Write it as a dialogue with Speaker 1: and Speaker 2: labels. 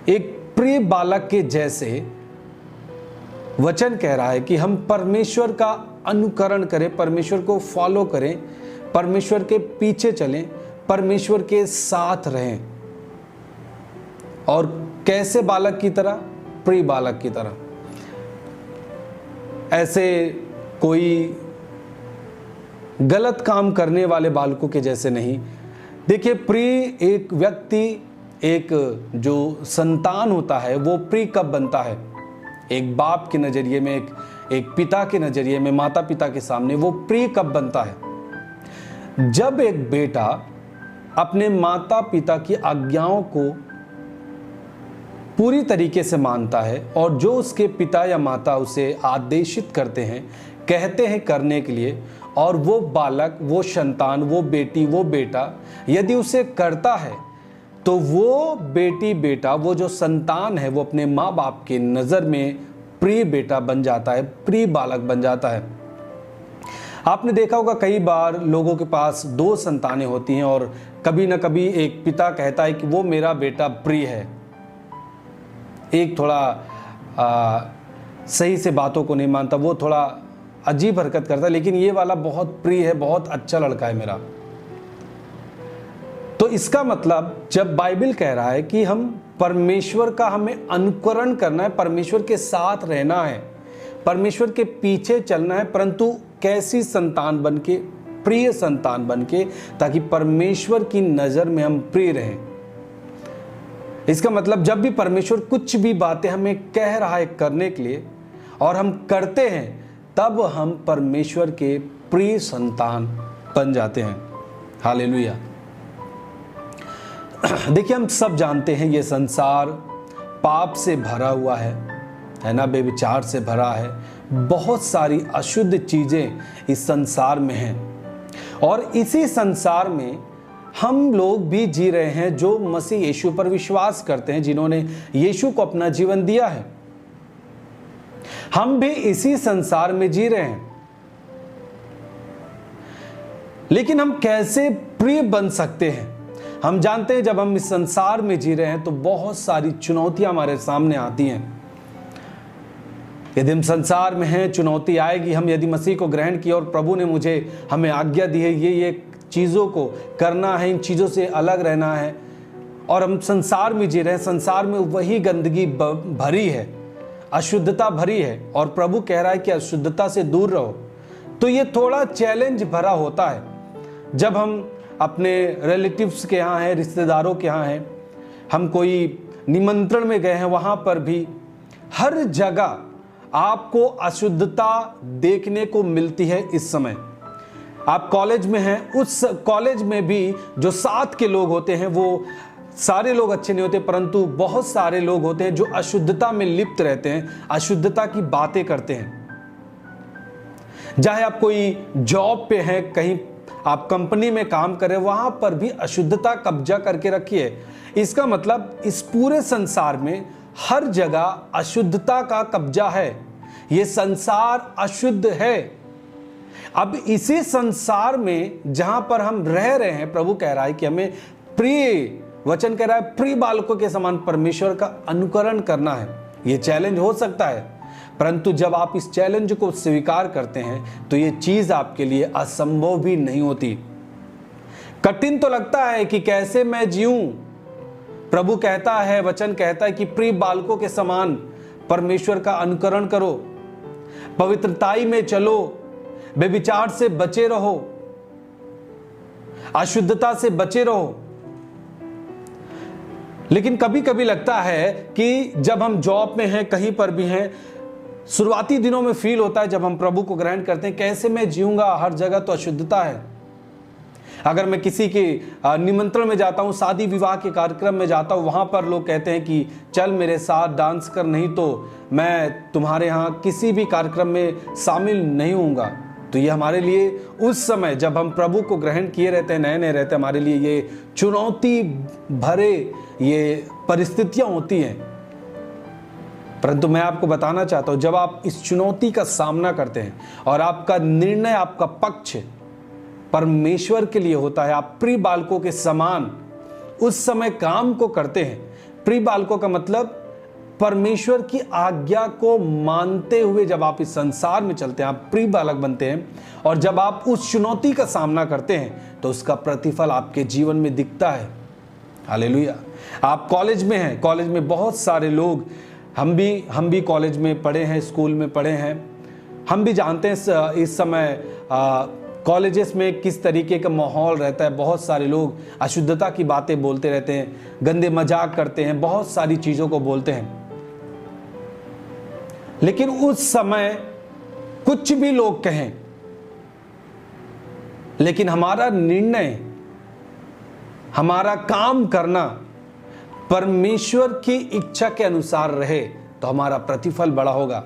Speaker 1: एक प्रिय बालक के जैसे वचन कह रहा है कि हम परमेश्वर का अनुकरण करें, परमेश्वर को फॉलो करें, परमेश्वर के पीछे चलें, परमेश्वर के साथ रहें। और कैसे बालक की तरह? प्रिय बालक की तरह। ऐसे कोई गलत काम करने वाले बालकों के जैसे नहीं। देखिए, प्रिय एक व्यक्ति, एक जो संतान होता है वो प्रिय कब बनता है? एक बाप के नजरिए में, एक पिता के नजरिए में, माता पिता के सामने वो प्रिय कब बनता है? जब एक बेटा अपने माता पिता की आज्ञाओं को पूरी तरीके से मानता है और जो उसके पिता या माता उसे आदेशित करते हैं, कहते हैं करने के लिए, और वो बालक, वो संतान, वो बेटी, वो बेटा यदि उसे करता है, तो वो बेटी बेटा, वो जो संतान है, वो अपने माँ बाप के नज़र में प्रिय बेटा बन जाता है, प्रिय बालक बन जाता है। आपने देखा होगा कई बार लोगों के पास 2 संतानें होती हैं और कभी ना कभी एक पिता कहता है कि वो मेरा बेटा प्रिय है। एक थोड़ा सही से बातों को नहीं मानता, वो थोड़ा अजीब हरकत करता है, लेकिन ये वाला बहुत प्रिय है, बहुत अच्छा लड़का है मेरा। तो इसका मतलब जब बाइबल कह रहा है कि हम परमेश्वर का हमें अनुकरण करना है, परमेश्वर के साथ रहना है, परमेश्वर के पीछे चलना है, परंतु कैसी संतान बनके? प्रिय संतान बनके, ताकि परमेश्वर की नजर में हम प्रिय रहें। इसका मतलब जब भी परमेश्वर कुछ भी बातें हमें कह रहा है करने के लिए और हम करते हैं, तब हम परमेश्वर के प्रिय संतान बन जाते हैं। हालेलुया। देखिए, हम सब जानते हैं ये संसार पाप से भरा हुआ है ना, बेविचार से भरा है, बहुत सारी अशुद्ध चीजें इस संसार में हैं। और इसी संसार में हम लोग भी जी रहे हैं जो मसीह यीशु पर विश्वास करते हैं, जिन्होंने यीशु को अपना जीवन दिया है। हम भी इसी संसार में जी रहे हैं, लेकिन हम कैसे प्रिय बन सकते हैं? हम जानते हैं जब हम इस संसार में जी रहे हैं तो बहुत सारी चुनौतियां हमारे सामने आती हैं। यदि हम संसार में हैं, चुनौती आएगी। हम यदि मसीह को ग्रहण किया और प्रभु ने हमें आज्ञा दी है ये चीज़ों को करना है, इन चीज़ों से अलग रहना है, और हम संसार में जी रहे हैं, संसार में वही गंदगी भरी है, अशुद्धता भरी है, और प्रभु कह रहा है कि अशुद्धता से दूर रहो। तो ये थोड़ा चैलेंज भरा होता है जब हम अपने रिलेटिव्स के यहाँ हैं, रिश्तेदारों के यहाँ हैं, हम कोई निमंत्रण में गए हैं, वहाँ पर भी हर जगह आपको अशुद्धता देखने को मिलती है। इस समय आप कॉलेज में हैं, उस कॉलेज में भी जो साथ के लोग होते हैं वो सारे लोग अच्छे नहीं होते, परंतु बहुत सारे लोग होते हैं जो अशुद्धता में लिप्त रहते हैं, अशुद्धता की बातें करते हैं। चाहे आप कोई जॉब पे हैं, कहीं आप कंपनी में काम करें, वहां पर भी अशुद्धता कब्जा करके रखी है। इसका मतलब इस पूरे संसार में हर जगह अशुद्धता का कब्जा है। यह संसार अशुद्ध है। अब इसी संसार में जहां पर हम रह रहे हैं, प्रभु कह रहा है कि हमें प्रिय, वचन कह रहा है प्रिय बालकों के समान परमेश्वर का अनुकरण करना है। यह चैलेंज हो सकता है, परंतु जब आप इस चैलेंज को स्वीकार करते हैं तो यह चीज आपके लिए असंभव भी नहीं होती। कठिन तो लगता है कि कैसे मैं जीऊं। प्रभु कहता है, वचन कहता है कि प्रिय बालकों के समान परमेश्वर का अनुकरण करो, पवित्रताई में चलो, बेविचार से बचे रहो, अशुद्धता से बचे रहो। लेकिन कभी कभी लगता है कि जब हम जॉब में हैं, कहीं पर भी हैं, शुरुआती दिनों में फील होता है जब हम प्रभु को ग्रहण करते हैं, कैसे मैं जीऊंगा, हर जगह तो अशुद्धता है। अगर मैं किसी के निमंत्रण में जाता हूं, शादी विवाह के कार्यक्रम में जाता हूं, वहां पर लोग कहते हैं कि चल मेरे साथ डांस कर, नहीं तो मैं तुम्हारे यहां किसी भी कार्यक्रम में शामिल नहीं होऊंगा। तो ये हमारे लिए उस समय जब हम प्रभु को ग्रहण किए रहते हैं, नए नए रहते हैं, हमारे लिए ये चुनौती भरे ये परिस्थितियां होती हैं। परंतु मैं आपको बताना चाहता हूं, जब आप इस चुनौती का सामना करते हैं और आपका निर्णय, आपका पक्ष परमेश्वर के लिए होता है, आप प्रिय बालकों के समान उस समय काम को करते हैं, प्रिय बालकों का मतलब परमेश्वर की आज्ञा को मानते हुए जब आप इस संसार में चलते हैं, आप प्रिय बालक बनते हैं, और जब आप उस चुनौती का सामना करते हैं तो उसका प्रतिफल आपके जीवन में दिखता है। हालेलुया। आप कॉलेज में हैं, कॉलेज में बहुत सारे लोग, हम भी कॉलेज में पढ़े हैं, स्कूल में पढ़े हैं, हम भी जानते हैं इस समय कॉलेजेस में किस तरीके का माहौल रहता है। बहुत सारे लोग अशुद्धता की बातें बोलते रहते हैं, गंदे मजाक करते हैं, बहुत सारी चीज़ों को बोलते हैं। लेकिन उस समय कुछ भी लोग कहें, लेकिन हमारा निर्णय, हमारा काम करना परमेश्वर की इच्छा के अनुसार रहे तो हमारा प्रतिफल बड़ा होगा।